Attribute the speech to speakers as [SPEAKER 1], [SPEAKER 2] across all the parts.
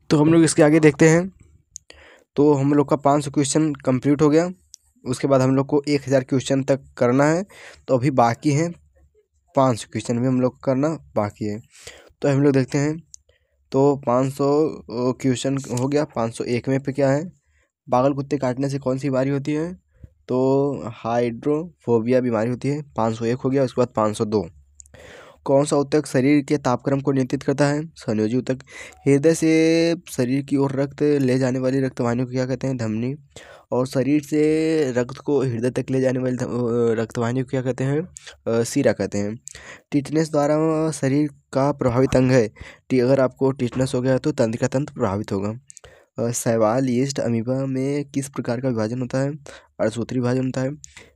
[SPEAKER 1] तो हम लोग इसके आगे देखते हैं। तो हम लोग का 500 क्वेश्चन कंप्लीट हो गया। उसके बाद हम लोग को 1000 क्वेश्चन तक करना है। तो अभी बाकी हैं 500 क्वेश्चन भी हम लोग करना बाकी है। तो हम लोग देखते हैं। तो 500 क्वेश्चन हो गया। 501वें पे क्या है, पागल कुत्ते काटने से कौन सी बीमारी होती है? तो हाइड्रोफोबिया बीमारी होती है। 501 हो गया। उसके बाद 502, कौन सा ऊतक शरीर के तापक्रम को नियंत्रित करता है? संयोजी ऊतक। हृदय से शरीर की ओर रक्त ले जाने वाली रक्तवाहिनी को क्या कहते हैं? धमनी। और शरीर से रक्त को हृदय तक ले जाने वाली रक्तवाहिनी को क्या कहते हैं? शिरा कहते हैं। टिटनेस द्वारा शरीर का प्रभावित अंग है। अगर आपको टिटनेस हो गया तो तंत्रिका तंत्र प्रभावित होगा। शैवाल, यीस्ट, अमीबा में किस प्रकार का विभाजन होता है? अर्थसूत्री विभाजन होता है।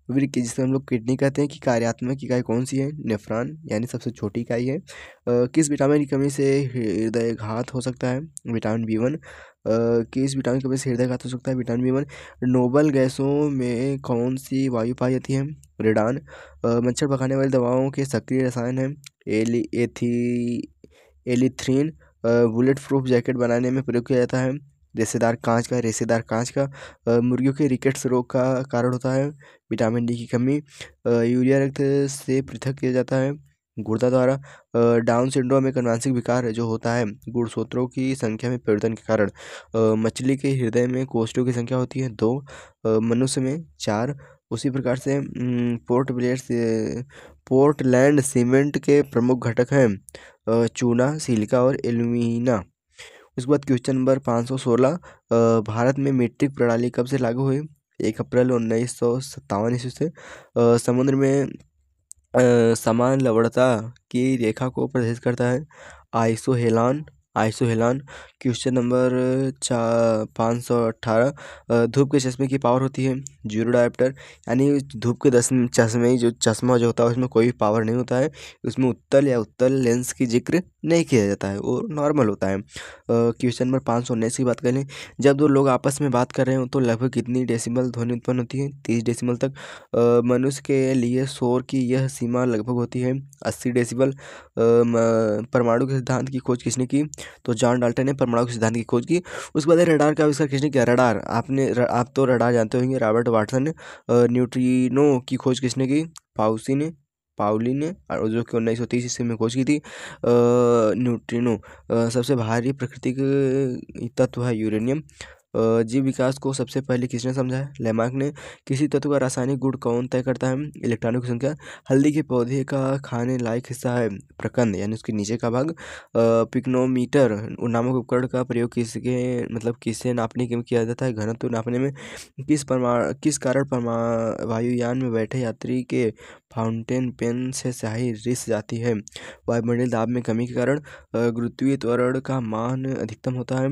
[SPEAKER 1] वृक्क, जिसे हम लोग किडनी कहते हैं, की कार्यात्मक इकाई कौन सी है? नेफ्रॉन, यानी सबसे छोटी इकाई है। किस विटामिन की कमी से हृदयघात हो सकता है? Vitamin B1। किस विटामिन की कमी से हृदयघात हो सकता है? Vitamin B1। नोबल गैसों में कौन सी वायु पाई जाती है? रेडान। मच्छर भगाने वाली दवाओं के सक्रिय रसायन है एलिथ्रीन। बुलेट प्रूफ जैकेट बनाने में प्रयोग किया जाता है रेशेदार कांच का। मुर्गियों के रिकेट्स रोग का कारण होता है विटामिन डी की कमी। यूरिया रक्त से पृथक किया जाता है गुर्दा द्वारा। डाउन सिंड्रोम एक अनुवांशिक विकार जो होता है गुणसूत्रों की संख्या में परिवर्तन के कारण। मछली के हृदय में कोष्ठों की संख्या होती है 2, मनुष्य में 4। उसी प्रकार से पोर्टलैंड सीमेंट के प्रमुख घटक हैं चूना, सिलिका और एल्यूमिना। उसके बाद क्वेश्चन नंबर 516, भारत में मीट्रिक प्रणाली कब से लागू हुई? 1 अप्रैल 1957 ईस्वी से। समुद्र में समान लवणता की रेखा को प्रदर्शित करता है आइसोहेलान। क्वेश्चन नंबर 518, धूप के चश्मे की पावर होती है 0 डायोप्टर, यानी धूप के चश्मे जो चश्मा जो होता है उसमें कोई पावर नहीं होता है। उसमें उत्तल लेंस की जिक्र नहीं किया जाता है, वो नॉर्मल होता है। क्वेश्चन नंबर 519 की बात करें, जब दो लोग आपस में बात कर रहे हो तो लगभग कितनी डेसिबल ध्वनि उत्पन्न होती है? 30 डेसिबल तक। मनुष्य के लिए शोर की यह सीमा लगभग होती है 80 डेसिबल। परमाणु के सिद्धांत की खोज किसने की? तो जॉन डाल्टन ने परमाणु के सिद्धांत की खोज की। उसके बाद रडार का आविष्कार किसने किया? रडार, आप तो रडार जानते होंगे, रॉबर्ट वाटसन ने। न्यूट्रिनो की खोज किसने की? पाउली ने, और जो कि 1930 ईस्वी में खोज की थी न्यूट्रिनो। सबसे भारी प्राकृतिक तत्व है यूरेनियम। जीव विकास को सबसे पहले किसने समझा है? लेमार्क ने। किसी तत्व का रासायनिक गुण कौन तय करता है? इलेक्ट्रॉनों की संख्या। हल्दी के पौधे का खाने लायक हिस्सा है प्रकंद, यानी उसके नीचे का भाग। पिक्नोमीटर नामक उपकरण का प्रयोग किससे नापने के किया जाता है? घनत्व नापने में। किस कारण वायुयान में बैठे यात्री के फाउंटेन पेन से स्याही रिस जाती है? वायुमंडलीय दाब में कमी के कारण। गुरुत्वीय त्वरण का मान अधिकतम होता है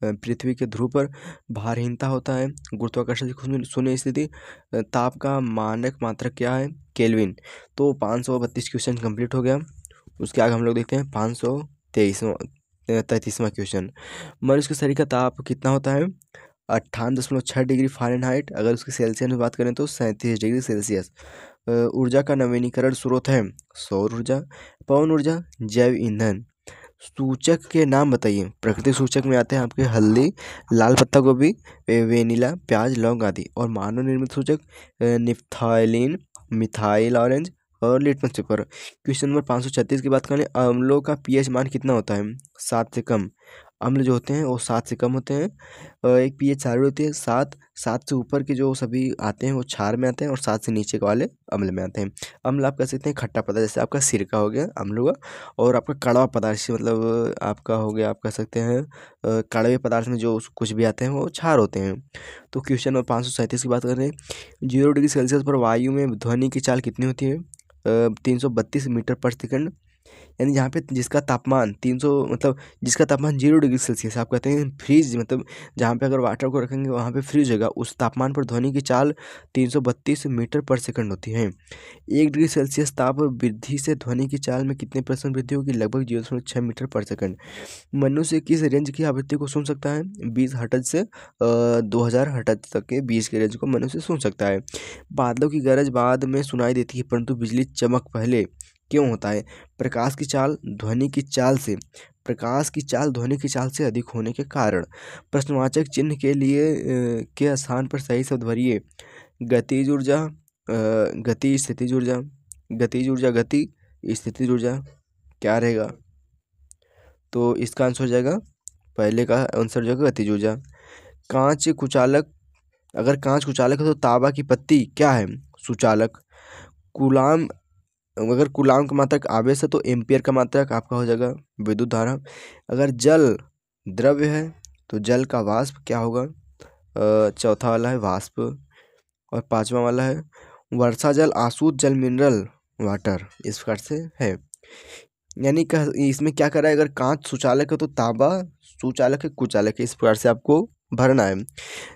[SPEAKER 1] पृथ्वी के ध्रुव पर। भारहीनता होता है गुरुत्वाकर्षण की शून्य स्थिति। ताप का मानक मात्रक क्या है? केल्विन। तो 532 क्वेश्चन कंप्लीट हो गया। उसके आगे हम लोग देखते हैं 533वां क्वेश्चन। मनुष्य के शरीर का ताप कितना होता है? 58.6 डिग्री फ़ारेनहाइट। अगर उसकी सेल्सियस में बात करें तो 37 डिग्री सेल्सियस। ऊर्जा का नवीनीकरण स्रोत है सौर ऊर्जा, पवन ऊर्जा, जैव ईंधन। सूचक के नाम बताइए। प्राकृतिक सूचक में आते हैं आपके हल्दी, लाल पत्ता गोभी, वेनिला, प्याज, लौंग आदि। और मानव निर्मित सूचक निफ्थाइलिन, मिथाइल ऑरेंज और लिटमस पेपर। क्वेश्चन नंबर 536 की बात करें, अम्लों का पीएच मान कितना होता है? 7 से कम। अम्ल जो होते हैं वो 7 से कम होते हैं। एक पीएच क्षार होती है 7 से ऊपर के जो सभी आते हैं वो क्षार में आते हैं, और 7 से नीचे के वाले अम्ल में आते हैं। अम्ल आप कह सकते हैं खट्टा पदार्थ, जैसे आपका सिरका हो गया अम्ल हुआ। और आपका कड़वा पदार्थ मतलब आपका हो गया, आप कह सकते हैं कड़वे पदार्थ में जो कुछ भी आते हैं वो क्षार होते हैं। तो क्वेश्चन नंबर 537 की बात कर रहे हैं, 0 डिग्री सेल्सियस पर वायु में ध्वनि की चाल कितनी होती है? 332 मीटर पर सेकंड। यानी जहाँ पे जिसका तापमान 0 डिग्री सेल्सियस आप कहते हैं फ्रीज, मतलब जहाँ पे अगर वाटर को रखेंगे वहाँ पे फ्रीज होगा, उस तापमान पर ध्वनि की चाल 332 मीटर पर सेकंड होती है। 1 डिग्री सेल्सियस ताप वृद्धि से ध्वनि की चाल में कितने % वृद्धि होगी? लगभग 0.6 मीटर पर सेकंड। मनुष्य किस रेंज की आवृत्ति को सुन सकता है? 20 हर्ट्ज से 2000 हर्ट्ज तक के 20 के रेंज को मनुष्य सुन सकता है। बादलों की गरज बाद में सुनाई देती है परंतु बिजली चमक पहले क्यों होता है? प्रकाश की चाल ध्वनि की चाल से प्रकाश की चाल ध्वनि की चाल से अधिक होने के कारण। प्रश्नवाचक चिन्ह के लिए के स्थान पर सही शब्द भरिए। गतिज ऊर्जा, गति, स्थितिज ऊर्जा, गतिज ऊर्जा, गति, स्थितिज ऊर्जा, क्या रहेगा? तो इसका आंसर हो जाएगा, पहले का आंसर हो जाएगा गतिज ऊर्जा। कांच कुचालक, अगर कांच कुचालक है तो तांबा की पत्ती क्या है? सुचालक। कूलाम, अगर कूलाम का मात्रक आवेश है तो एम्पियर का मात्रक आपका हो जाएगा विद्युत धारा। अगर जल द्रव्य है तो जल का वाष्प क्या होगा? चौथा वाला है वाष्प। और पांचवा वाला है वर्षा जल, आसूत जल, मिनरल वाटर, इस प्रकार से है। यानी इसमें क्या कर रहा है, अगर कांच सुचालक है तो तांबा सुचालक है, कुचालक है, इस प्रकार से आपको भरना है।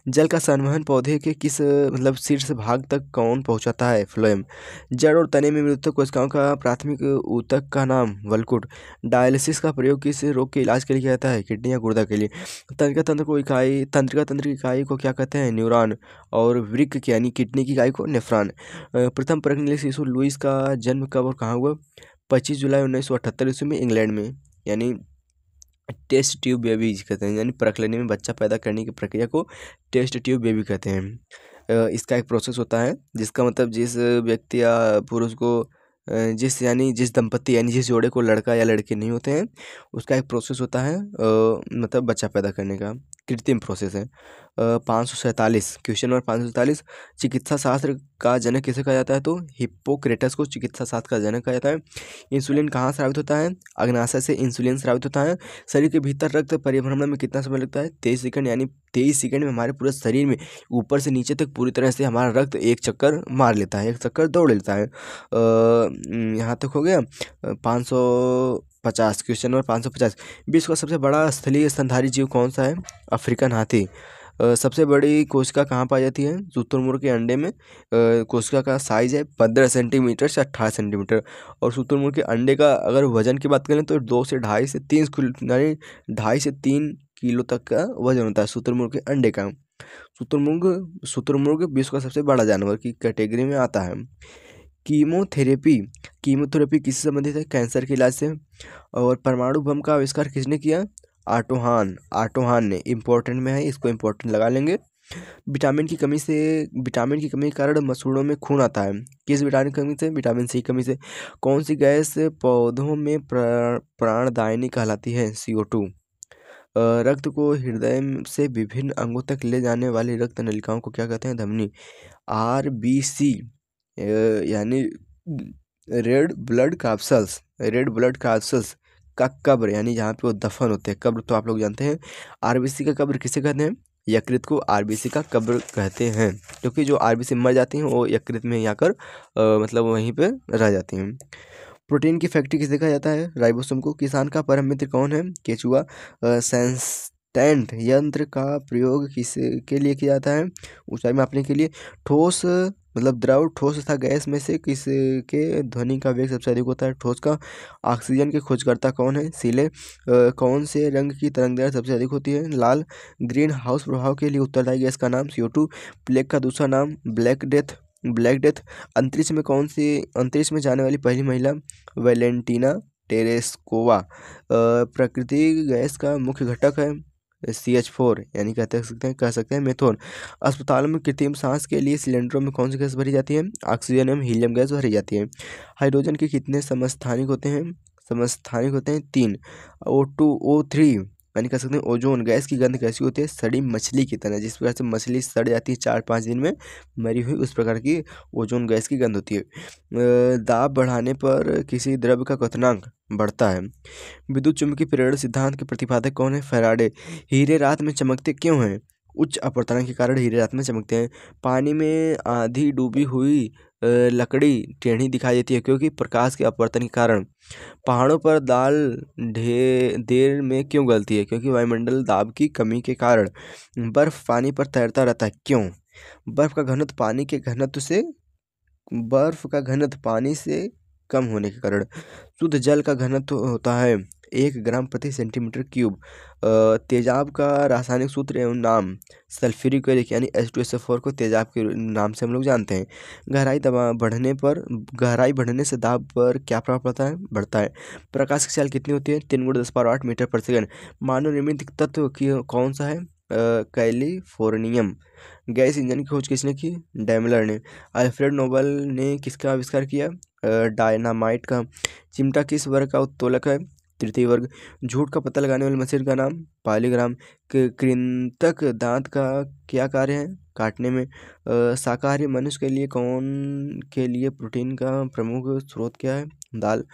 [SPEAKER 1] जल का संवहन पौधे के किस मतलब शीर्ष भाग तक कौन पहुंचाता है? फ्लोएम। जड़ और तने में मृत कोशिकाओं का प्राथमिक ऊतक का नाम? वल्कुट। डायलिसिस का प्रयोग किस रोग के इलाज के लिए किया जाता है? किडनी या गुर्दा के लिए। तंत्रिका तंत्र की इकाई को क्या कहते हैं? न्यूरॉन। और वृक्क की यानी किडनी की इकाई को नेफ्रॉन। प्रथम प्रज्ञ शिशु लुइस का जन्म कब और कहाँ हुआ? 25 जुलाई 1978 ईस्वी में इंग्लैंड में, यानी टेस्ट ट्यूब बेबी कहते हैं, यानी परख लेने में बच्चा पैदा करने की प्रक्रिया को टेस्ट ट्यूब बेबी कहते हैं। इसका एक प्रोसेस होता है जिसका मतलब जिस व्यक्ति या पुरुष को जिस दंपति यानी जिस जोड़े को लड़का या लड़की नहीं होते हैं उसका एक प्रोसेस होता है मतलब बच्चा पैदा करने का कृत्रिम प्रोसेस है। 547 क्वेश्चन नंबर 547, चिकित्सा शास्त्र का जनक किसे कहा जाता है? तो हिप्पोक्रेटस को चिकित्सा शास्त्र का जनक कहा जाता है। इंसुलिन कहाँ स्रावित होता है? अग्नाशय से इंसुलिन स्रावित होता है। शरीर के भीतर रक्त परिभ्रमण में कितना समय लगता है? 23 सेकंड, यानी 23 सेकंड में हमारे पूरे शरीर में ऊपर से नीचे तक पूरी तरह से हमारा रक्त एक चक्कर मार लेता है, एक चक्कर दौड़ लेता है। यहाँ तक हो गया। 550 क्वेश्चन नंबर 550, विश्व का सबसे बड़ा स्थलीय स्तनधारी जीव कौन सा है? अफ्रीकन हाथी। सबसे बड़ी कोशिका कहाँ पाई जाती है? शुतुरमुर्ग के अंडे में। कोशिका का साइज है 15 सेंटीमीटर से 18 सेंटीमीटर। और शुतुरमुर्ग के अंडे का अगर वजन की बात करें तो 2 से 2.5 से 3 किलो, यानी 2.5 से 3 किलो तक का वजन होता है शुतुरमुर्ग के अंडे का। शुतुरमुर्ग विश्व का सबसे बड़ा जानवर की कैटेगरी में आता है। कीमोथेरेपी किससे संबंधित है? कैंसर के इलाज से। और परमाणु बम का आविष्कार किसने किया? आटोहान ने। इम्पोर्टेंट में है, इसको इम्पोर्टेंट लगा लेंगे। विटामिन की कमी के कारण मसूड़ों में खून आता है। किस विटामिन की कमी से? विटामिन सी की कमी से। कौन सी गैस पौधों में प्राणदायिनी कहलाती है? CO2। रक्त को हृदय से विभिन्न अंगों तक ले जाने वाली रक्त नलिकाओं को क्या कहते हैं? धमनी। RBC यानी रेड ब्लड कैप्सल्स का कब्र, यानी जहाँ पे वो दफन होते हैं, कब्र तो आप लोग जानते हैं। RBC का कब्र किसे कहते हैं? यकृत को RBC का कब्र कहते हैं, क्योंकि जो RBC मर जाती हैं वो यकृत में आकर मतलब वहीं पे रह जाती हैं। प्रोटीन की फैक्ट्री किसे कहा जाता है? राइबोसोम को। किसान का परम मित्र कौन है? केचुआ। सेंस्टेंट यंत्र का प्रयोग के लिए किया जाता है? ऊंचाई मापने के लिए। ठोस मतलब द्रव, ठोस तथा गैस में से किसके ध्वनि का वेग सबसे अधिक होता है? ठोस का। ऑक्सीजन के खोजकर्ता कौन है? सीले। कौन से रंग की तरंगदैर्घ्य सबसे अधिक होती है? लाल। ग्रीन हाउस प्रभाव के लिए उत्तरदायी गैस का नाम? CO2। प्लेग का दूसरा नाम? Black death. अंतरिक्ष में जाने वाली पहली महिला? Valentina Tereshkova. प्राकृतिक गैस का मुख्य घटक है? CH4, यानी कह सकते हैं मेथोन। अस्पतालों में कृत्रिम सांस के लिए सिलेंडरों में कौन सी गैस भरी जाती है? ऑक्सीजन एवं हीलियम गैस भरी जाती है। हाइड्रोजन के कितने समस्थानिक होते हैं? 3। O2 O3, यानी कह सकते हैं ओजोन गैस की गंध कैसी होती है? सड़ी मछली की तरह। जिस प्रकार से मछली सड़ जाती है 4-5 दिन में मरी हुई, उस प्रकार की ओजोन गैस की गंध होती है। दाब बढ़ाने पर किसी द्रव्य का क्वथनांक बढ़ता है। विद्युत चुम्बकीय प्रेरण सिद्धांत के प्रतिपादक कौन है? फैराडे। हीरे रात में चमकते क्यों हैं? उच्च अपवर्तन के कारण हीरे रात में चमकते हैं। पानी में आधी डूबी हुई लकड़ी टेढ़ी दिखाई देती है क्योंकि प्रकाश के अपवर्तन के कारण। पहाड़ों पर दाल देर में क्यों गलती है? क्योंकि वायुमंडल दाब की कमी के कारण। बर्फ पानी पर तैरता रहता है, क्यों? बर्फ का घनत्व पानी से कम होने के कारण। शुद्ध जल का घनत्व होता है 1 ग्राम प्रति सेंटीमीटर क्यूब। तेजाब का रासायनिक सूत्र एवं नाम सल्फ्यूरिक एसिड यानी H2SO4 को तेजाब के नाम से हम लोग जानते हैं। गहराई बढ़ने से दाब पर क्या प्रभाव पड़ता है? बढ़ता है। प्रकाश की चाल कितनी होती है? 3 × 10⁸ मीटर पर सेकंड। मानव निर्मित तत्व कौन सा है? कैलिफोर्नियम। गैस इंजन की खोज किसने की? डैमलर ने। अल्फ्रेड नोबल ने किसका आविष्कार किया? डायनामाइट का। चिमटा किस वर्ग का उत्तोलक है? तृतीय वर्ग। झूठ का पता लगाने वाली मशीन का नाम? पॉलीग्राफ। कृंतक दांत का क्या कार्य है? काटने में। शाकाहारी मनुष्य के लिए प्रोटीन का प्रमुख स्रोत क्या है? दाल।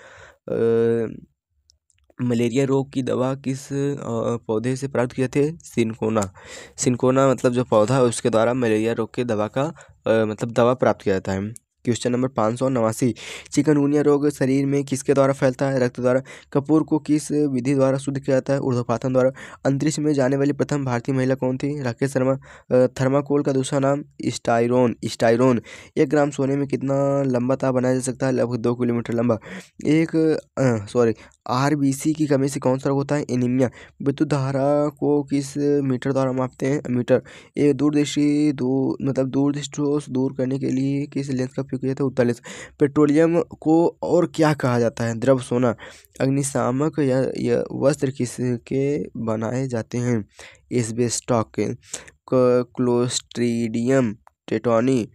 [SPEAKER 1] मलेरिया रोग की दवा किस पौधे से प्राप्त किए थे? सिनकोना मतलब जो पौधा है उसके द्वारा मलेरिया रोग की दवा का मतलब दवा प्राप्त किया जाता है। Question number 589। चिकनगुनिया रोग शरीर में किसके द्वारा फैलता है? रक्त द्वारा। कपूर को किस विधि द्वारा शुद्ध किया जाता है? ऊर्ध्वपातन द्वारा। अंतरिक्ष में जाने वाली प्रथम भारतीय महिला कौन थी? राकेश शर्मा। थर्माकोल का दूसरा नाम? स्टाइरोन। 1 ग्राम सोने में कितना लंबा तार बनाया जा सकता है? लगभग 2 किलोमीटर लंबा। RBC की कमी से कौन सा रोग होता है? एनीमिया। विद्युत धारा को किस मीटर द्वारा मापते हैं? मीटर। ये दूरदृष्टि को दूर करने के लिए किस लेंस का उपयोग किया जाता है? उत्तल लेंस। पेट्रोलियम को और क्या कहा जाता है? द्रव सोना। अग्निशामक या वस्त्र किसके बनाए जाते हैं? एस्बेस्टॉस के। क्लोस्ट्रीडियम टेटानी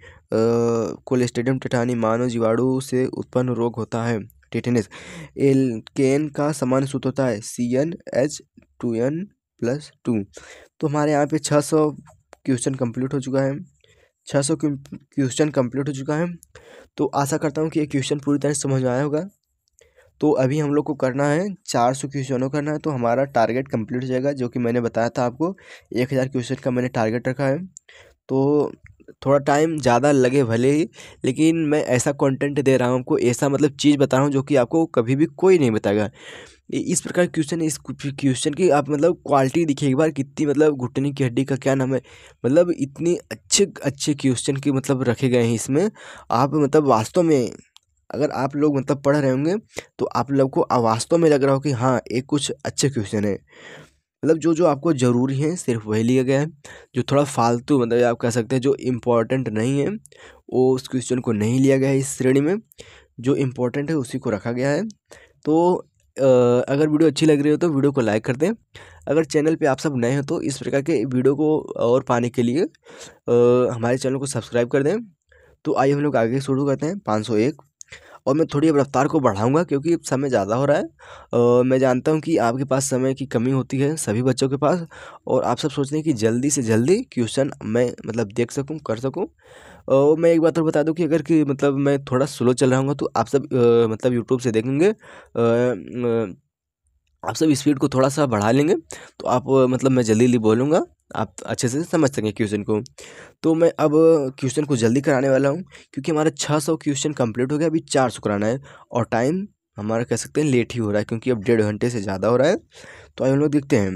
[SPEAKER 1] मानव जीवाणु से उत्पन्न रोग होता है। टेटनस। एल्केन का सामान्य सूत्र होता है CnH2n+2। तो हमारे यहाँ पे 600 क्वेश्चन कंप्लीट हो चुका है। 600 क्वेश्चन कंप्लीट हो चुका है। तो आशा करता हूँ कि ये क्वेश्चन पूरी तरह से समझ में आया होगा। तो अभी हम लोग को करना है 400 क्वेश्चनों करना है, तो हमारा टारगेट कंप्लीट हो जाएगा। जो कि मैंने बताया था आपको 1000 क्वेश्चन का मैंने टारगेट रखा है। तो थोड़ा टाइम ज़्यादा लगे भले ही, लेकिन मैं ऐसा कंटेंट दे रहा हूँ आपको, ऐसा मतलब चीज़ बता रहा हूँ जो कि आपको कभी भी कोई नहीं बताएगा। इस प्रकार क्वेश्चन है। इस क्वेश्चन की आप मतलब क्वालिटी देखिए एक बार, कितनी मतलब घुटने की हड्डी का क्या नाम है, मतलब इतनी अच्छे क्वेश्चन की मतलब रखे गए हैं इसमें। आप मतलब वास्तव में अगर आप लोग मतलब पढ़ रहे होंगे तो आप लोग को वास्तव में लग रहा हो कि हाँ एक कुछ अच्छे क्वेश्चन है। मतलब जो आपको ज़रूरी है सिर्फ वही लिया गया है। जो थोड़ा फालतू मतलब आप कह सकते हैं जो इम्पोर्टेंट नहीं है वो उस क्वेश्चन को नहीं लिया गया है इस श्रेणी में। जो इम्पोर्टेंट है उसी को रखा गया है। तो अगर वीडियो अच्छी लग रही हो तो वीडियो को लाइक कर दें। अगर चैनल पे आप सब नए हो तो इस प्रकार के वीडियो को और पाने के लिए हमारे चैनल को सब्सक्राइब कर दें। तो आइए हम लोग आगे शुरू करते हैं 501। और मैं थोड़ी अब रफ्तार को बढ़ाऊंगा क्योंकि समय ज़्यादा हो रहा है। मैं जानता हूं कि आपके पास समय की कमी होती है सभी बच्चों के पास, और आप सब सोचते हैं कि जल्दी से जल्दी क्वेश्चन मैं मतलब देख सकूं, कर सकूं। और मैं एक बात और बता दूं कि अगर कि मतलब मैं थोड़ा स्लो चल रहा हूँ तो आप सब मतलब यूट्यूब से देखेंगे, आप सब स्पीड को थोड़ा सा बढ़ा लेंगे तो आप मतलब मैं जल्दी बोलूँगा, आप अच्छे से समझ सकें क्वेश्चन को। तो मैं अब क्वेश्चन को जल्दी कराने वाला हूँ क्योंकि हमारा 600 क्वेश्चन कंप्लीट हो गया, अभी 400 कराना है और टाइम हमारा कह सकते हैं लेट ही हो रहा है क्योंकि अब 1.5 घंटे से ज़्यादा हो रहा है। तो आइए हम लोग देखते हैं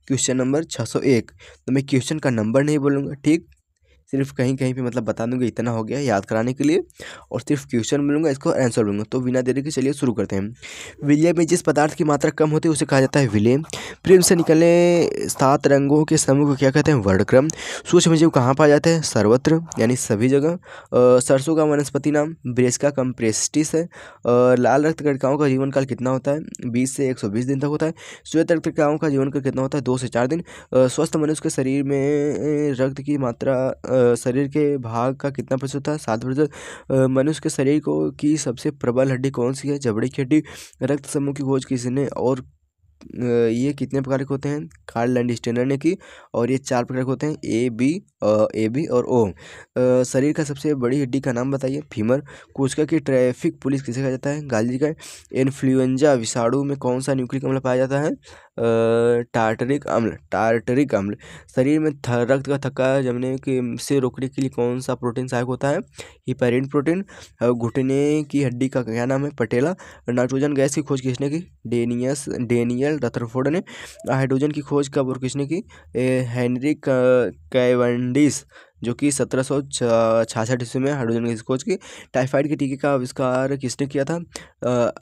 [SPEAKER 1] क्वेश्चन नंबर 601। तो मैं क्वेश्चन का नंबर नहीं बोलूँगा, ठीक, सिर्फ कहीं कहीं पे मतलब बता दूंगा इतना हो गया याद कराने के लिए, और सिर्फ क्वेश्चन बोलूँगा, इसको आंसर बोलूँगा। तो बिना देरी के चलिए शुरू करते हैं। विलय में जिस पदार्थ की मात्रा कम होती है उसे कहा जाता है विलय। प्रेम से निकलने 7 रंगों के समूह को क्या कहते हैं? वर्णक्रम। सूक्ष्मजीव कहाँ पाया जाता है? सर्वत्र यानी सभी जगह। सरसों का वनस्पति नाम? ब्रेसिका कम्प्रेस्टिस है। लाल रक्त कणिकाओं का जीवन काल कितना होता है? 20 से 120 दिन तक होता है। श्वेत रक्त कणिकाओं का जीवन काल कितना होता है? 2 से 4 दिन। स्वस्थ मनुष्य के शरीर में रक्त की मात्रा शरीर के भाग का कितना प्रतिशत होता है? 7%। मनुष्य के शरीर की सबसे प्रबल हड्डी कौन सी है? जबड़े की हड्डी। रक्त समूह की खोज किसने और ये कितने प्रकार के होते हैं? कार्ल लैंडस्टेनर ने की। और ये 4 प्रकार के होते हैं, ए बी और ओ। शरीर का सबसे बड़ी हड्डी का नाम बताइए? फीमर। कोशिका की ट्रैफिक पुलिस किसे कहा जाता है? गाली का। इन्फ्लुएंजा विषाणु में कौन सा न्यूक्लिक अम्ल पाया जाता है? टार्टरिक अम्ल। शरीर में रक्त का थक्का जमने से रोकने के लिए कौन सा प्रोटीन सहायक होता है? Heparin protein. घुटने की हड्डी का क्या नाम है? पटेला। नाइट्रोजन गैस की खोज किसने की? डेनियल रदरफोर्ड ने। हाइड्रोजन की खोज कब और किसने की? हेनरी कैवेंडिश जो कि 1766 ईस्वी में हाइड्रोजन की खोज की। टाइफाइड के टीके का आविष्कार किसने किया था?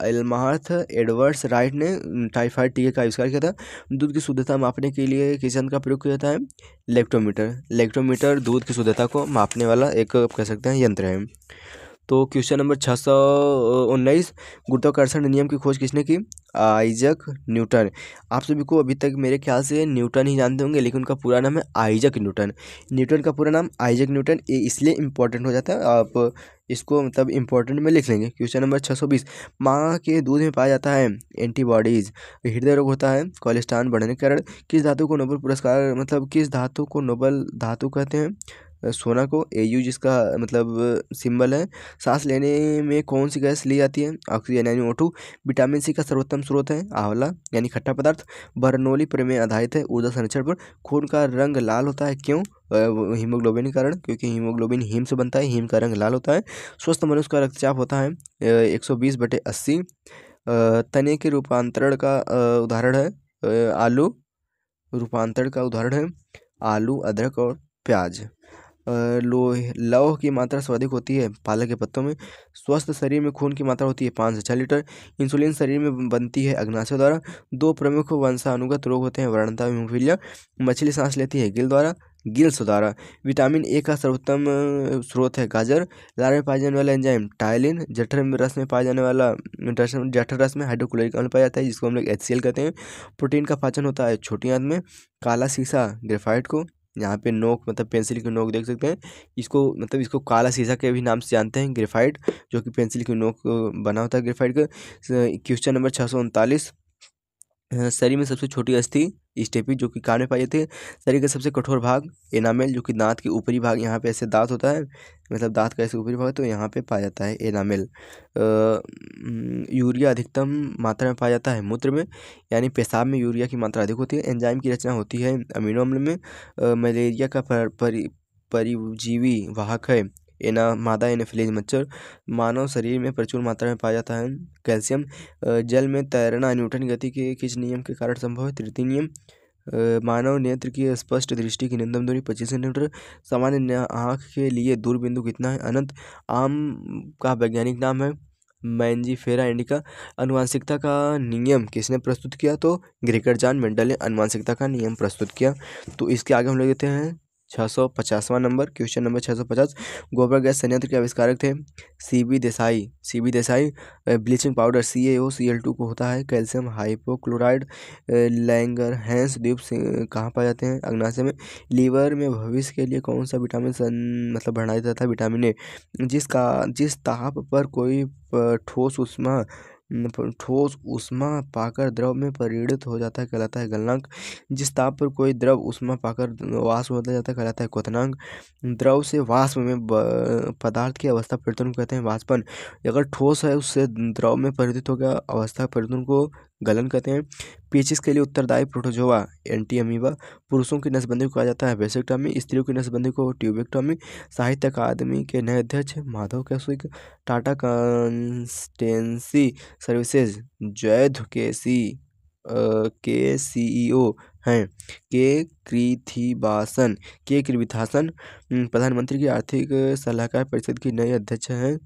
[SPEAKER 1] एल्मार्थ एडवर्ड्स राइट ने टाइफाइड टीके का आविष्कार किया था। दूध की शुद्धता मापने के लिए किस यंत्र का प्रयोग किया जाता है? लेक्टोमीटर। लेक्टोमीटर दूध की शुद्धता को मापने वाला एक कह सकते हैं यंत्र है। तो क्वेश्चन नंबर 619, गुरुत्वाकर्षण नियम की खोज किसने की? Isaac Newton. आप सभी को अभी तक मेरे ख्याल से न्यूटन ही जानते होंगे, लेकिन उनका पूरा नाम है आइजक न्यूटन। न्यूटन का पूरा नाम आइजक न्यूटन, ये इसलिए इम्पोर्टेंट हो जाता है, आप इसको मतलब इम्पोर्टेंट में लिख लेंगे। क्वेश्चन नंबर 620, माँ के दूध में पाया जाता है एंटीबॉडीज। हृदय रोग होता है कोलेस्ट्रॉल बढ़ने के कारण। किस धातु को नोबेल पुरस्कार मतलब किस धातु को नोबेल धातु कहते हैं? सोना को। एयू जिसका मतलब सिंबल है। सांस लेने में कौन सी गैस ली जाती है? ऑक्सीजन यानी O2। विटामिन सी का सर्वोत्तम स्रोत है आंवला यानी खट्टा पदार्थ। बर्नौली प्रमेय आधारित है ऊर्जा संरक्षण पर। खून का रंग लाल होता है क्यों? हीमोग्लोबिन के कारण, क्योंकि हीमोग्लोबिन हीम से बनता है, हीम का रंग लाल होता है। स्वस्थ मनुष्य का रक्तचाप होता है 120/80। तने के रूपांतरण का उदाहरण है आलू। रूपांतरण का उदाहरण है आलू, अदरक और प्याज। लौह की मात्रा सर्वाधिक होती है पालक के पत्तों में। स्वस्थ शरीर में खून की मात्रा होती है 5 से 6 लीटर। इंसुलिन शरीर में बनती है अग्नाशय द्वारा। दो प्रमुख वंशानुगत रोग होते हैं वरणता और हीमोफीलिया। मछली सांस लेती है गिल द्वारा, गिल्स द्वारा। विटामिन ए का सर्वोत्तम स्रोत है गाजर। लार में पाए जाने वाला एंजाइम टाइलिन। जठर में रस में पाया जाने वाला जठर रस में हाइड्रोक्लोरिक अम्ल पाया जाता है, जिसको हम लोग HCl कहते हैं। प्रोटीन का पाचन होता है छोटी आंत में। काला शीशा ग्रेफाइट को, यहाँ पे नोक मतलब पेंसिल की नोक देख सकते हैं, इसको मतलब इसको काला शीशा के भी नाम से जानते हैं ग्रेफाइट, जो कि पेंसिल की नोक बना होता है ग्रेफाइट का। क्वेश्चन नंबर 639, शरीर में सबसे छोटी अस्थि स्टेपी जो कि कान में पाई जाती है। शरीर का सबसे कठोर भाग एनामेल, जो कि दांत के ऊपरी भाग, यहाँ पे ऐसे दांत होता है, मतलब दांत का ऐसे ऊपरी भाग, तो यहाँ पे पाया जाता है एनामेल। यूरिया अधिकतम मात्रा में पाया जाता है मूत्र में, यानी पेशाब में यूरिया की मात्रा अधिक होती है। एंजाइम की रचना होती है अमीनो अम्ल में। मलेरिया का परिजीवी वाहक है मादा एनाफिलीज मच्छर। मानव शरीर में प्रचुर मात्रा में पाया जाता है कैल्शियम। जल में तैरना न्यूटन की गति के किस नियम के कारण संभव है? तृतीय नियम। मानव नेत्र की स्पष्ट दृष्टि की न्यूनतम दूरी 25 सेंटीमीटर। सामान्य आँख के लिए दूर बिंदु कितना है? अनंत। आम का वैज्ञानिक नाम है मैंजीफेरा इंडिका। अनुवांशिकता का नियम किसने प्रस्तुत किया? तो ग्रेगर जॉन मेंडल ने अनुवांशिकता का नियम प्रस्तुत किया। तो इसके आगे हम लोग देते हैं 650वां नंबर। क्वेश्चन नंबर 650, गोबर गैस संयंत्र के आविष्कारक थे CB Desai. CB Desai. Bleaching powder CaOCl2 को होता है कैल्शियम हाइपोक्लोराइड। लैंगरहैंस द्वीप से कहाँ पाए जाते हैं? अग्नाशय में। लीवर में भविष्य के लिए कौन सा विटामिन मतलब बढ़ाया जाता है? Vitamin A. जिस ताप पर कोई ठोस ऊष्मा पाकर द्रव में परिणत हो जाता है कहलाता है गलनांक। जिस ताप पर कोई द्रव ऊष्मा पाकर वाष्प बदल जाता है कहलाता है क्वथनांक। द्रव से वाष्प में पदार्थ की अवस्था परिवर्तन को कहते हैं वाष्पन। अगर ठोस है उससे द्रव में परिवर्तित हो गया अवस्था परिवर्तन को गलन कहते हैं। पेचिश के लिए उत्तरदायी प्रोटोजोआ एंटी अमीबा। पुरुषों की नसबंदी को कहा जाता है वेसेक्टॉमी, स्त्रियों की नसबंदी को ट्यूबेक्टॉमी। साहित्य अकादमी के नए अध्यक्ष माधव कैसुक। टाटा कंसल्टेंसी सर्विसेज जैद के CEO हैं के कृथिवासन। प्रधानमंत्री की आर्थिक सलाहकार परिषद की नई अध्यक्ष हैं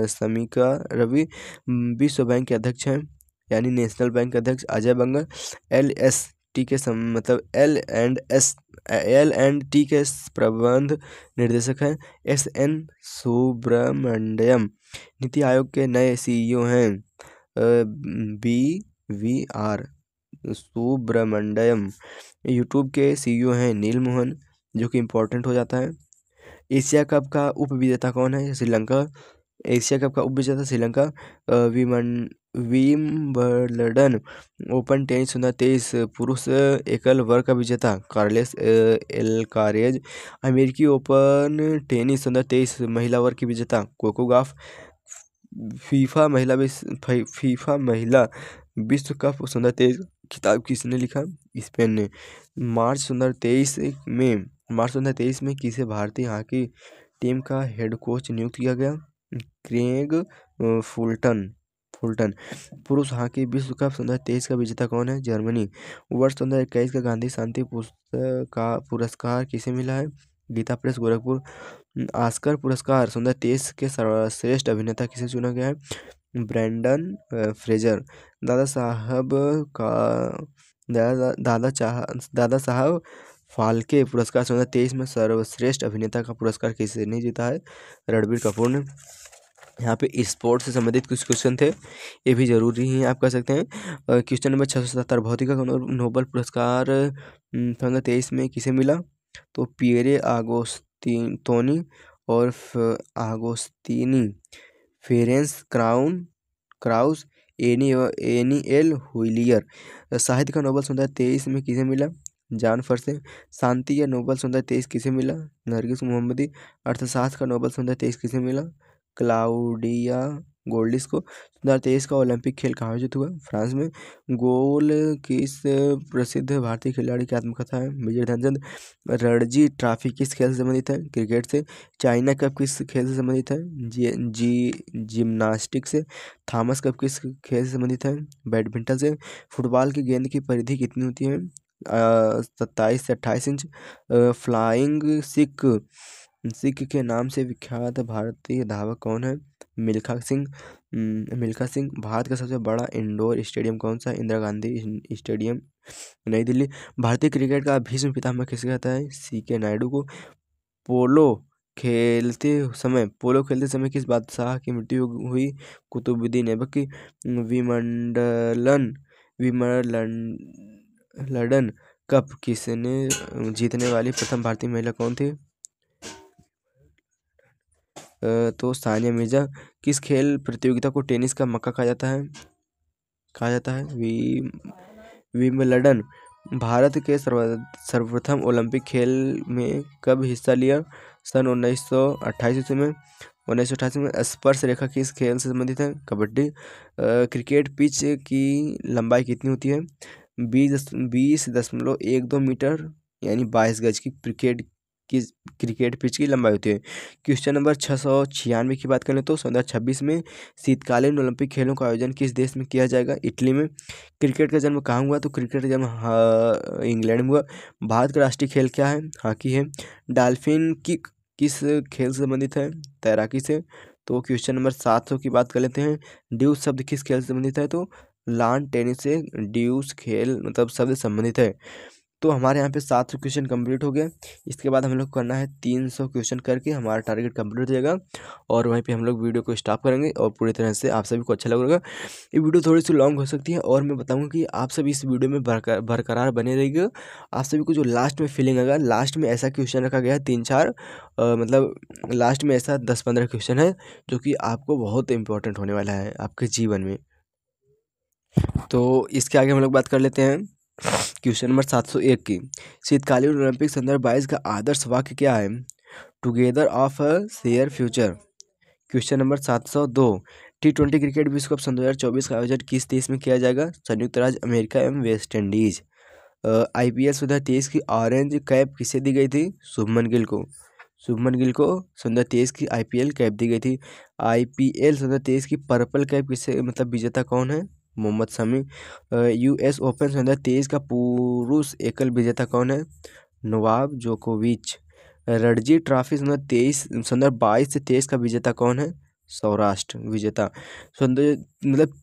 [SPEAKER 1] समीका रवि। विश्व बैंक के अध्यक्ष हैं यानी नेशनल बैंक के अध्यक्ष अजय बंगल। LST के मतलब L&T के प्रबंध निर्देशक हैं SN सुब्रमण्यम। नीति आयोग के नए CEO हैं BVR सुब्रमण्यम। यूट्यूब के CEO हैं नील मोहन, जो कि इम्पोर्टेंट हो जाता है। एशिया कप का उप विजेता कौन है? श्रीलंका। एशिया कप का उप विजेता श्रीलंका। विम्बलडन ओपन टेनिस 2023 पुरुष एकल वर्ग का विजेता कार्लेस एल्कारेज। अमेरिकी ओपन टेनिस 2023 महिला वर्ग की विजेता कोको गॉफ। फीफा महिला विश्व कप 2023 खिताब किसने लिखा? स्पेन ने। मार्च 2023 में किसे भारतीय हॉकी टीम का हेड कोच नियुक्त किया गया? Craig Fulton. पुरुष हॉकी विश्व कप 2023 का विजेता कौन है? जर्मनी। वर्ष 2021 का गांधी शांति पुरस्कार किसे मिला है? गीता प्रेस गोरखपुर। ऑस्कर पुरस्कार 2023 के सर्वश्रेष्ठ अभिनेता किसे चुना गया है? Brendon Fraser. दादा साहब का दादा साहब फाल्के पुरस्कार 2023 में सर्वश्रेष्ठ अभिनेता का पुरस्कार किसे नहीं जीता है? रणबीर कपूर ने। यहाँ पे स्पोर्ट्स से संबंधित कुछ क्वेश्चन थे, ये भी जरूरी ही आप कह सकते हैं। क्वेश्चन नंबर 677, भौतिकी का नोबेल पुरस्कार 2023 में किसे मिला? तो पियरे आगोस्तिनी और आगोस्तिनी, फेरेंस क्राउस, एनिएल हुइलियर। साहित्य का नोबेल 2023 में किसे मिला? जान फरसे। शांति या नोबेल 2023 किसे मिला? नरगिस मोहम्मदी। अर्थशास्त्र का नोबेल 2023 किसे मिला? क्लाउडिया गोल्डिस को। 2023 का ओलंपिक खेल कहाँ आयोजित हुआ? फ्रांस में। गोल किस प्रसिद्ध भारतीय खिलाड़ी की आत्मकथा है? मेजर ध्यानचंद। रणजी ट्रॉफी किस खेल से संबंधित है? क्रिकेट से। चाइना कप किस खेल से संबंधित है? जिम्नास्टिक से। थॉमस कप किस खेल से संबंधित है? बैडमिंटन से। फुटबॉल की गेंद की परिधि कितनी होती है? 27 से 28 इंच। फ्लाइंग सिख के नाम से विख्यात भारतीय धावक कौन है? मिल्खा सिंह। भारत का सबसे बड़ा इंडोर स्टेडियम कौन सा है? इंदिरा गांधी स्टेडियम, नई दिल्ली। भारतीय क्रिकेट का भीष्म पितामह किसे कहता है? CK नायडू को। पोलो खेलते समय किस बादशाह की मृत्यु हुई? कुतुबुद्दीन ऐबक की। विम्बलडन कप किसने जीतने वाली प्रथम भारतीय महिला कौन थी? तो सानिया मिर्जा। किस खेल प्रतियोगिता को टेनिस का मक्का कहा जाता है? विम्बलडन। भारत के सर्वप्रथम ओलंपिक खेल में कब हिस्सा लिया? सन 1928 ईस्वी में। 1988 में। स्पर्श रेखा किस खेल से संबंधित है? कबड्डी। क्रिकेट पिच की लंबाई कितनी होती है? 20.12 मीटर यानी 22 गज की क्रिकेट पिच की लंबाई होती है। क्वेश्चन नंबर 696 की बात करें तो 2026 में शीतकालीन ओलंपिक खेलों का आयोजन किस देश में किया जाएगा? इटली में। क्रिकेट का जन्म कहाँ हुआ? तो क्रिकेट का जन्म इंग्लैंड में हुआ। भारत का राष्ट्रीय खेल क्या है? हॉकी है। डॉल्फिन किक किस खेल से संबंधित है? तैराकी से। तो क्वेश्चन नंबर 700 की बात कर लेते हैं। ड्यूस शब्द किस खेल से संबंधित है? तो लॉन टेनिस से ड्यूस खेल मतलब शब्द संबंधित है। तो हमारे यहाँ पे 700 क्वेश्चन कंप्लीट हो गया। इसके बाद हम लोग करना है 300 क्वेश्चन करके हमारा टारगेट कंप्लीट हो जाएगा और वहीं पे हम लोग वीडियो को स्टॉप करेंगे और पूरी तरह से आप सभी को अच्छा लगेगा। ये वीडियो थोड़ी सी लॉन्ग हो सकती है और मैं बताऊंगा कि आप सभी इस वीडियो में बरकरार बने रहिएगा। आप सभी को जो लास्ट में फीलिंग आएगा, लास्ट में ऐसा क्वेश्चन रखा गया है 3-4 मतलब लास्ट में ऐसा 10-15 क्वेश्चन है जो कि आपको बहुत इंपॉर्टेंट होने वाला है आपके जीवन में। तो इसके आगे हम लोग बात कर लेते हैं क्वेश्चन नंबर 701 की। शीतकालीन ओलंपिक संदर्भ 22 का आदर्श वाक्य क्या है? Together of a share future. Question number 702, T20 cricket विश्व कप सन 2024 का आयोजन किस देश में किया जाएगा? संयुक्त राज्य अमेरिका एवं वेस्ट इंडीज। IPL 2023 की ऑरेंज कैप किसे दी गई थी? शुभमन गिल को। शुभमन गिल को 2023 की IPL कैप दी गई थी। IPL 2023 की पर्पल कैप किसे मतलब विजेता कौन है? मोहम्मद शमी। US ओपन 2023 का पुरुष एकल विजेता कौन है? नोवाक जोकोविच। रणजी ट्रॉफी 2022 से 23 का विजेता कौन है? सौराष्ट्र विजेता। मतलब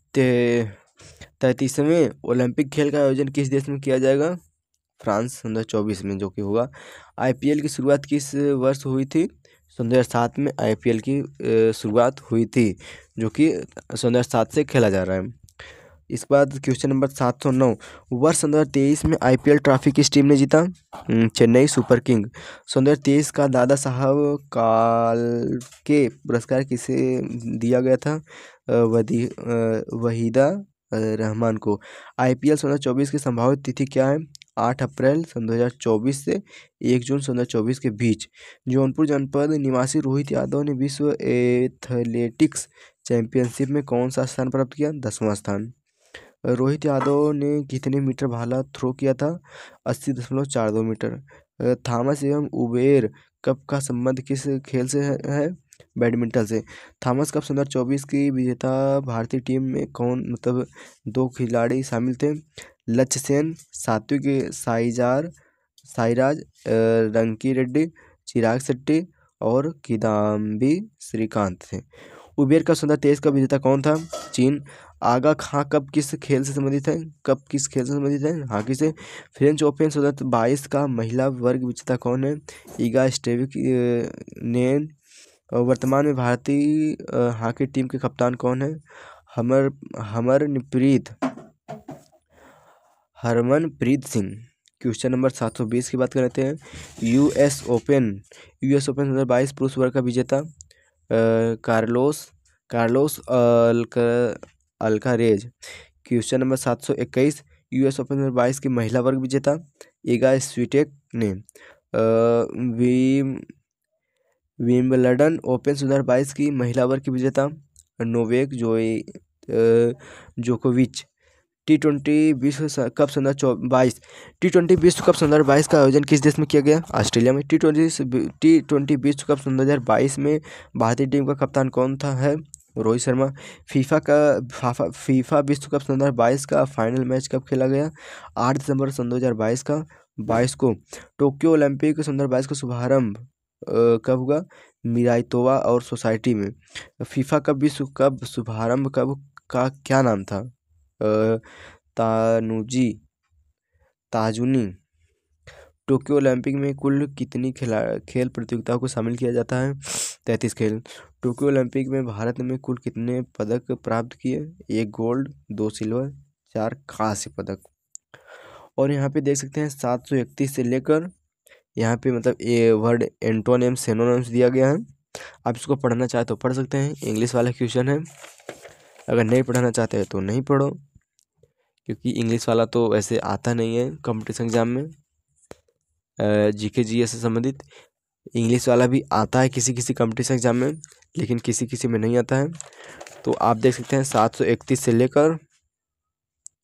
[SPEAKER 1] 33वें ओलंपिक खेल का आयोजन किस देश में किया जाएगा? फ्रांस 2024 में, जो कि होगा। IPL की शुरुआत किस वर्ष हुई थी? 2007 में IPL की शुरुआत हुई थी, जो कि 2007 से खेला जा रहा है। इसके बाद क्वेश्चन नंबर 709, वर्ष 2023 में IPL ट्रॉफी किस टीम ने जीता? Chennai super king. 2023 का दादा साहब फाल्के पुरस्कार किसे दिया गया था? वहीदा रहमान को। IPL 2024 की संभावित तिथि क्या है? 8 अप्रैल 2024 से 1 जून 2024 के बीच। जौनपुर जनपद निवासी रोहित यादव ने विश्व एथलेटिक्स चैंपियनशिप में कौन सा स्थान प्राप्त किया? 10वां स्थान। रोहित यादव ने कितने मीटर भाला थ्रो किया था? 80.42 मीटर। थॉमस एवं उबेर कप का संबंध किस खेल से है? बैडमिंटन से। थॉमस कप 2024 की विजेता भारतीय टीम में कौन मतलब 2 खिलाड़ी शामिल थे? लक्ष्य सेन, सात्विक साईराज रंकी रेड्डी, चिराग शेट्टी और किदाम्बी श्रीकांत थे। उबेर का स्वतंत्रता तेज का विजेता कौन था? चीन। आगा खां कब किस खेल से संबंधित है? हॉकी से। फ्रेंच ओपन 2022 का महिला वर्ग विजेता कौन है? ईगा स्टेविक ने। वर्तमान में भारतीय हॉकी टीम के कप्तान कौन है? हरमनप्रीत सिंह। क्वेश्चन नंबर 720 की बात कर लेते हैं। यूएस ओपन 2022 पुरुष वर्ग का विजेता Carlos Alcaraz. Question number 721 US open 2022 की महिला वर्ग विजेता इगा स्वीटेक ने। विम्बलडन ओपन 2022 की महिला वर्ग की विजेता नोवेक जोकोविच। T20 विश्व कप 2022 T20 विश्व कप 2022 का आयोजन किस देश में किया गया? ऑस्ट्रेलिया में। T20 विश्व कप 2022 में भारतीय टीम का कप्तान कौन था? है रोहित शर्मा। फीफा विश्व कप 2022 का फाइनल मैच कब खेला गया? 8 दिसंबर 2022 को। टोक्यो ओलंपिक 2022 का शुभारंभ कब हुआ? मिराइतोवा और सोसाइटी में। फीफा का विश्व कप शुभारंभ कब का क्या नाम था? ताजुनी। टोक्यो ओलंपिक में कुल कितनी खेल प्रतियोगिताओं को शामिल किया जाता है? 33 खेल। टोक्यो ओलंपिक में भारत ने कुल कितने पदक प्राप्त किए? 1 गोल्ड, 2 सिल्वर, 4 कांस्य पदक। और यहाँ पे देख सकते हैं 731 से लेकर यहाँ पे मतलब ये वर्ड एंटोनिम सिनोनिम्स दिया गया है। आप इसको पढ़ना चाहे तो पढ़ सकते हैं। इंग्लिश वाला क्वेश्चन है, अगर नहीं पढ़ना चाहते हैं तो नहीं पढ़ो, क्योंकि इंग्लिश वाला तो वैसे आता नहीं है कंपटीशन एग्जाम में। जीके जीएस से संबंधित इंग्लिश वाला भी आता है किसी किसी कंपटीशन एग्जाम में, लेकिन किसी किसी में नहीं आता है। तो आप देख सकते हैं 731 से लेकर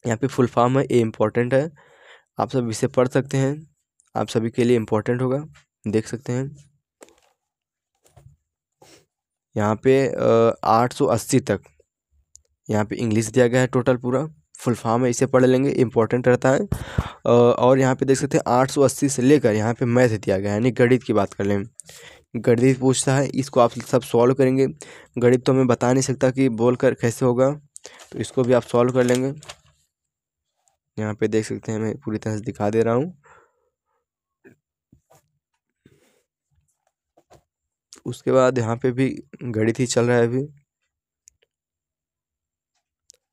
[SPEAKER 1] यहाँ पे फुल फॉर्म है, ये इम्पोर्टेंट है, आप सब इसे पढ़ सकते हैं, आप सभी के लिए इम्पोर्टेंट होगा, देख सकते हैं। यहाँ पे 880 तक यहाँ पे इंग्लिश दिया गया है, टोटल पूरा फुल फॉर्म है, इसे पढ़ लेंगे, इम्पोर्टेंट रहता है। और यहाँ पे देख सकते हैं 880 से लेकर यहाँ पे मैथ दिया गया है, यानी गणित की बात कर लें, गणित पूछता है, इसको आप सब सॉल्व करेंगे। गणित तो मैं बता नहीं सकता कि बोल कर कैसे होगा, तो इसको भी आप सॉल्व कर लेंगे। यहाँ पे देख सकते हैं, मैं पूरी तरह से दिखा दे रहा हूँ। उसके बाद यहाँ पे भी गणित ही चल रहा है अभी,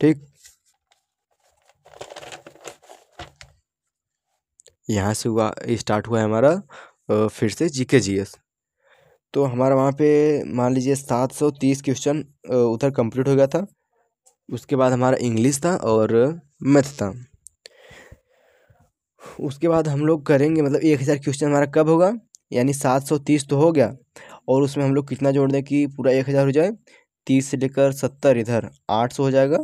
[SPEAKER 1] ठीक। यहाँ से स्टार्ट हुआ है हमारा फिर से जीके जीएस। तो हमारा वहाँ पे मान लीजिए 730 क्वेश्चन उधर कंप्लीट हो गया था। उसके बाद हमारा इंग्लिश था और मैथ था। उसके बाद हम लोग करेंगे मतलब 1000 क्वेश्चन हमारा कब होगा, यानी 730 तो हो गया, और उसमें हम लोग कितना जोड़ दें कि पूरा 1000 हो जाए। 30 से लेकर 70 इधर 800 हो जाएगा,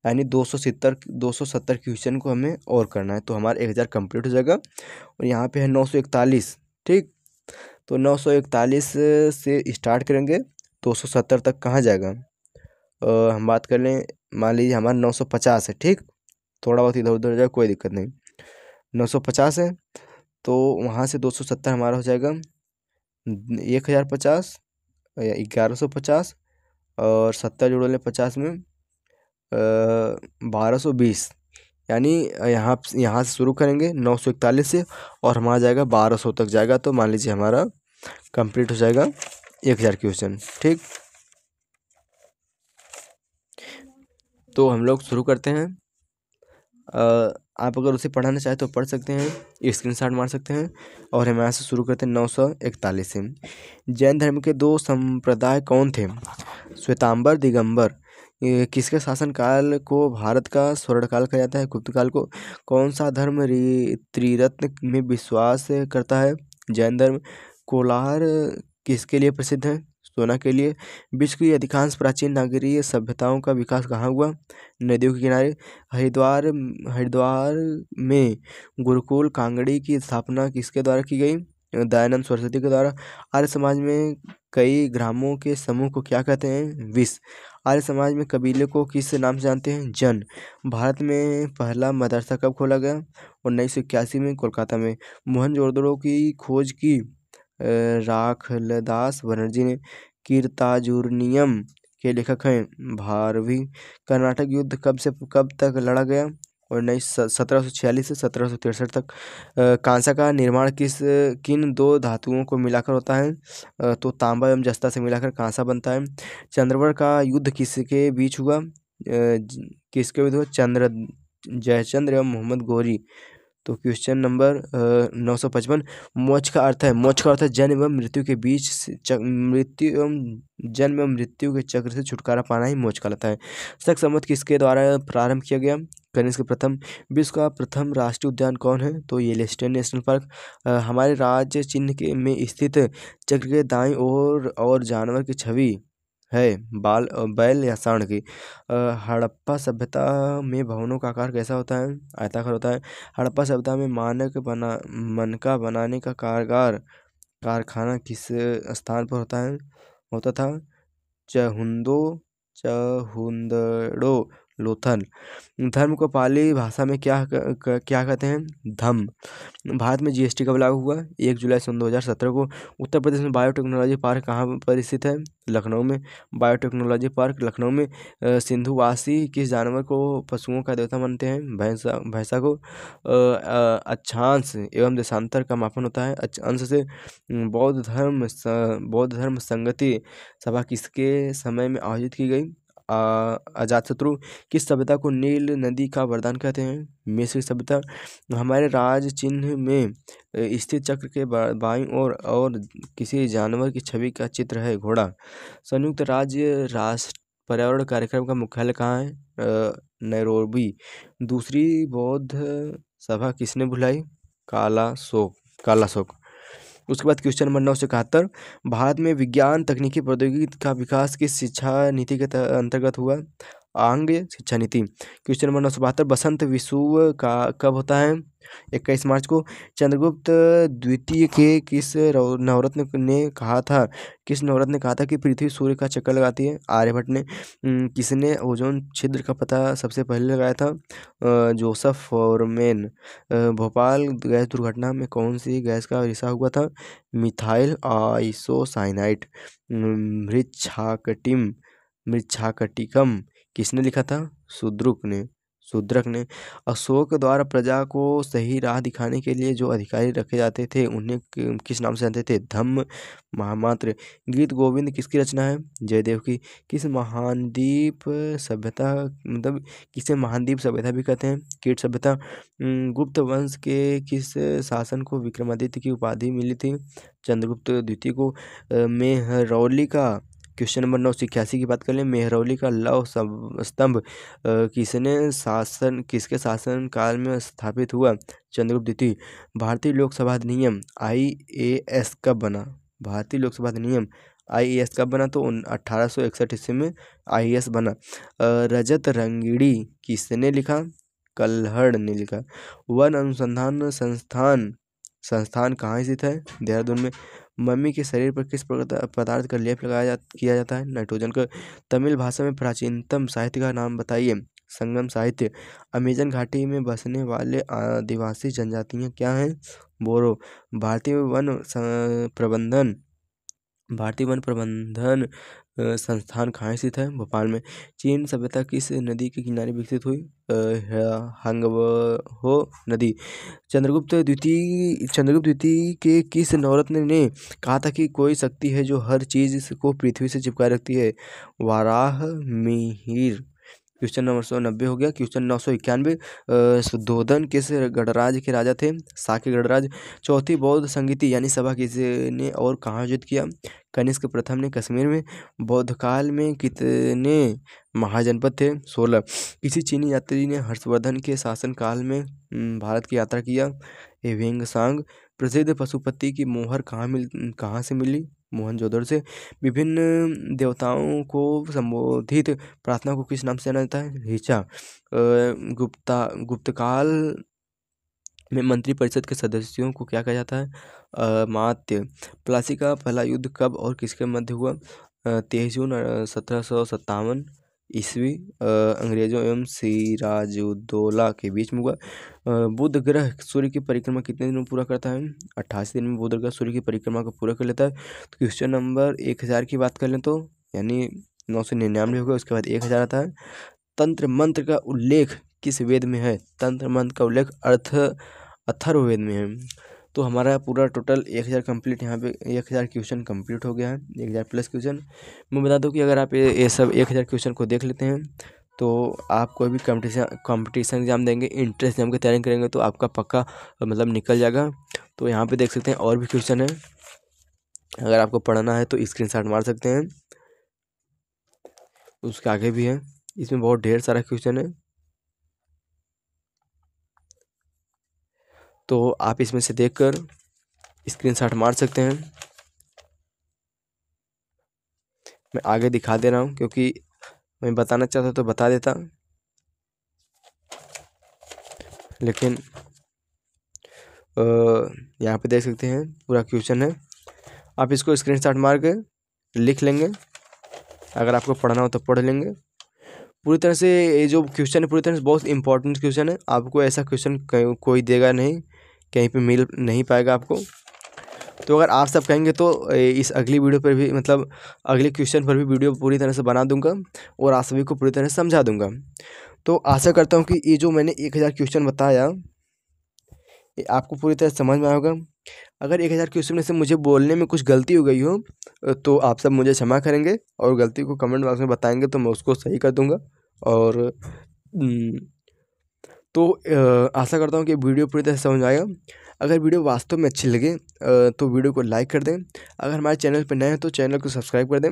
[SPEAKER 1] यानी 270 क्वेश्चन को हमें और करना है, तो हमारा 1000 कंप्लीट हो जाएगा। और यहाँ पे है 941, ठीक। तो 941 से स्टार्ट करेंगे, 270 तक कहाँ जाएगा? हम बात कर लें, मान लीजिए हमारा 950 है, ठीक। थोड़ा बहुत इधर उधर हो जाए कोई दिक्कत नहीं। 950 है, तो वहाँ से 270 हमारा हो जाएगा 1050 या 1150, और 70 जोड़ लें 50 में 1220, यानी यहाँ से शुरू करेंगे 941 से, और हमारा जाएगा 1200 तक जाएगा। तो मान लीजिए हमारा कंप्लीट हो जाएगा 1000 क्वेश्चन, ठीक। तो हम लोग शुरू करते हैं। आप अगर उसे पढ़ना चाहें तो पढ़ सकते हैं, स्क्रीनशॉट मार सकते हैं, और हम यहाँ से शुरू करते हैं 941 से। जैन धर्म के 2 संप्रदाय कौन थे? श्वेतांबर, दिगंबर। किसके शासनकाल को भारत का स्वर्णकाल कहा जाता है? गुप्त काल को। कौन सा धर्म त्रिरत्न में विश्वास करता है? जैन धर्म। कोलार किसके लिए प्रसिद्ध है? सोना के लिए। विश्व की अधिकांश प्राचीन नागरीय सभ्यताओं का विकास कहाँ हुआ? नदियों के किनारे। हरिद्वार में गुरुकुल कांगड़ी की स्थापना किसके द्वारा की गई? दयानंद सरस्वती के द्वारा। आर्य समाज में कई ग्रामों के समूह को क्या कहते हैं? विश्व। आर्य समाज में कबीले को किस नाम से जानते हैं? जन। भारत में पहला मदरसा कब खोला गया? 1981 में कोलकाता में। मोहनजोदड़ो की खोज की राखलदास बनर्जी ने कीर्तार्जुनीयम के लेखक हैं। भारवी कर्नाटक युद्ध कब से कब तक लड़ा गया? 1746 से 1763 तक। कांसा का निर्माण किन दो धातुओं को मिलाकर होता है? तो तांबा एवं जस्ता से मिलाकर कांसा बनता है। चंद्रवड़ का युद्ध किसके बीच हुआ? किसके बीच हुआ? जयचंद्र एवं मोहम्मद गौरी। तो क्वेश्चन नंबर 955। मोक्ष का अर्थ है जन्म एवं मृत्यु के बीच मृत्यु एवं जन्म एवं मृत्यु के चक्र से छुटकारा पाना ही मोक्ष कहलाता है। शक संवत किसके द्वारा प्रारंभ किया गया? कनिष्क प्रथम। विश्व का प्रथम राष्ट्रीय उद्यान कौन है? तो येलोस्टोन नेशनल पार्क। हमारे राज्य चिन्ह के में स्थित चक्र के दाईं ओर और जानवर की छवि है बैल या सांड की। हड़प्पा सभ्यता में भवनों का आकार कैसा होता है? आयताकार होता है। हड़प्पा सभ्यता में मनका बनाने का कारखाना किस स्थान पर होता था? चहुंदड़ो लोथल। धर्म को पाली भाषा में क्या कहते हैं? धम्म। भारत में जीएसटी कब लागू हुआ? 1 जुलाई सन 2017 को। उत्तर प्रदेश में बायोटेक्नोलॉजी पार्क कहाँ पर स्थित है? लखनऊ में। बायोटेक्नोलॉजी पार्क लखनऊ में। सिंधुवासी किस जानवर को पशुओं का देवता मानते हैं? भैंसा को। अक्षांश एवं देशांतर का मापन होता है अंश से। बौद्ध धर्म संगति सभा किसके समय में आयोजित की गई? अजातशत्रु। किस सभ्यता को नील नदी का वरदान कहते हैं? मिस्र सभ्यता। हमारे राज चिन्ह में स्थित चक्र के बाईं ओर और किसी जानवर की छवि का चित्र है घोड़ा। संयुक्त राज्य राष्ट्र पर्यावरण कार्यक्रम का मुख्यालय कहाँ है? नैरोबी। दूसरी बौद्ध सभा किसने बुलाई? कालाशोक। उसके बाद क्वेश्चन नंबर 971। भारत में विज्ञान तकनीकी प्रौद्योगिकी का विकास किस शिक्षा नीति के अंतर्गत हुआ? आंग्ल शिक्षा नीति। Question number 972। बसंत विषुव का कब होता है? 21 मार्च को। चंद्रगुप्त द्वितीय के किस नवरत्न ने कहा था कि पृथ्वी सूर्य का चक्कर लगाती है? आर्यभट्ट ने। किसने ओजोन छिद्र का पता सबसे पहले लगाया था? Joseph foreman. भोपाल गैस दुर्घटना में कौन सी गैस का रिसाव हुआ था? Methyl isocyanide. मृच्छाकटिकम किसने लिखा था? शूद्रक ने। अशोक द्वारा प्रजा को सही राह दिखाने के लिए जो अधिकारी रखे जाते थे उन्हें किस नाम से जानते थे? धम्म महामात्र। गीत गोविंद किसकी रचना है? जयदेव की। किसे महाद्वीप सभ्यता भी कहते हैं? कीट सभ्यता। गुप्त वंश के किस शासन को विक्रमादित्य की उपाधि मिली थी? चंद्रगुप्त द्वितीय को। मेहरौली का। क्वेश्चन नंबर 981 की बात कर लें। मेहरौली का लौह स्तंभ किसके शासन काल में स्थापित हुआ? चंद्रगुप्त द्वितीय। भारतीय लोकसभा अधिनियम IAS कब बना? भारतीय लोकसभा अधिनियम IAS कब बना? तो 1861 ईस्वी में IAS बना। रजत रंगिणी किसने लिखा? कल्हड़ ने लिखा। वन अनुसंधान संस्थान कहाँ स्थित है? देहरादून में। मम्मी के शरीर पर किस पदार्थ का लेप किया जाता है? नाइट्रोजन का। तमिल भाषा में प्राचीनतम साहित्य का नाम बताइए? संगम साहित्य। अमेजन घाटी में बसने वाले आदिवासी जनजातियां क्या हैं? बोरो। भारतीय वन प्रबंधन संस्थान कहाँ स्थित है? भोपाल में। चीन सभ्यता किस नदी के किनारे विकसित हुई? हांगहो नदी। चंद्रगुप्त द्वितीय के किस नवरत्न ने कहा था कि कोई शक्ति है जो हर चीज को पृथ्वी से चिपकाए रखती है? वाराह मिहिर। क्वेश्चन नंबर 190 हो गया। क्वेश्चन 991। शुद्धोधन किस गणराज्य के राजा थे? साक्य गणराज्य। चौथी बौद्ध संगीति यानी सभा किसने और कहाँ आयोजित किया? कनिष्क प्रथम ने कश्मीर में। बौद्ध काल में कितने महाजनपद थे? 16। किसी चीनी यात्री ने हर्षवर्धन के शासन काल में भारत की यात्रा किया? ह्वेंसांग। प्रसिद्ध पशुपति की मोहर कहाँ से मिली? मोहनजोदड़ो से। विभिन्न देवताओं को संबोधित प्रार्थना को किस नाम से जाना जाता है? ऋचा। गुप्तकाल में मंत्रिपरिषद के सदस्यों को क्या कहा जाता है? अमात्य। प्लासी का पहला युद्ध कब और किसके मध्य हुआ? 23 जून 1757 ईस्वी अंग्रेजों एवं सिराजुद्दौला के बीच में हुआ। बुध ग्रह सूर्य की परिक्रमा कितने दिन में पूरा करता है? 88 दिन में बुध ग्रह सूर्य की परिक्रमा को पूरा कर लेता है। तो क्वेश्चन नंबर 1000 की बात कर लें तो यानी 999 होगा, उसके बाद 1000 आता है। तंत्र मंत्र का उल्लेख किस वेद में है? तंत्र मंत्र का उल्लेख अथर्ववेद में है। तो हमारा पूरा टोटल 1000 कंप्लीट, यहाँ पे 1000 क्वेश्चन कंप्लीट हो गया है, 1000 प्लस क्वेश्चन। मैं बता दूं कि अगर आप ये सब 1000 क्वेश्चन को देख लेते हैं तो आप कोई भी कंपटीशन एग्जाम देंगे, इंट्रेंस एग्जाम की तैयारी करेंगे तो आपका पक्का मतलब निकल जाएगा। तो यहाँ पे देख सकते हैं और भी क्वेश्चन है, अगर आपको पढ़ना है तो स्क्रीनशॉट मार सकते हैं। उसके आगे भी है, इसमें बहुत ढेर सारा क्वेश्चन है, तो आप इसमें से देखकर स्क्रीनशॉट मार सकते हैं। मैं आगे दिखा दे रहा हूँ क्योंकि मैं बताना चाहता तो बता देता, लेकिन यहाँ पे देख सकते हैं पूरा क्वेश्चन है, आप इसको स्क्रीनशॉट मार के लिख लेंगे। अगर आपको पढ़ना हो तो पढ़ लेंगे पूरी तरह से। ये जो क्वेश्चन है पूरी तरह से बहुत इंपॉर्टेंट क्वेश्चन है, आपको ऐसा क्वेश्चन कोई देगा नहीं, कहीं पे मिल नहीं पाएगा आपको। तो अगर आप सब कहेंगे तो इस अगली वीडियो पर भी मतलब अगले क्वेश्चन पर भी वीडियो पूरी तरह से बना दूंगा और आप सभी को पूरी तरह से समझा दूंगा। तो आशा करता हूँ कि ये जो मैंने 1000 क्वेश्चन बताया ये आपको पूरी तरह समझ में आएगा। अगर 1000 क्वेश्चन में से मुझे बोलने में कुछ गलती हो गई हो तो आप सब मुझे क्षमा करेंगे और गलती को कमेंट बॉक्स में बताएंगे तो मैं उसको सही कर दूंगा। और तो आशा करता हूँ कि वीडियो पूरी तरह से समझ आएगा। अगर वीडियो वास्तव में अच्छी लगे तो वीडियो को लाइक कर दें। अगर हमारे चैनल पर नए हैं तो चैनल को सब्सक्राइब कर दें।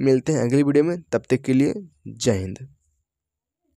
[SPEAKER 1] मिलते हैं अगली वीडियो में, तब तक के लिए जय हिंद।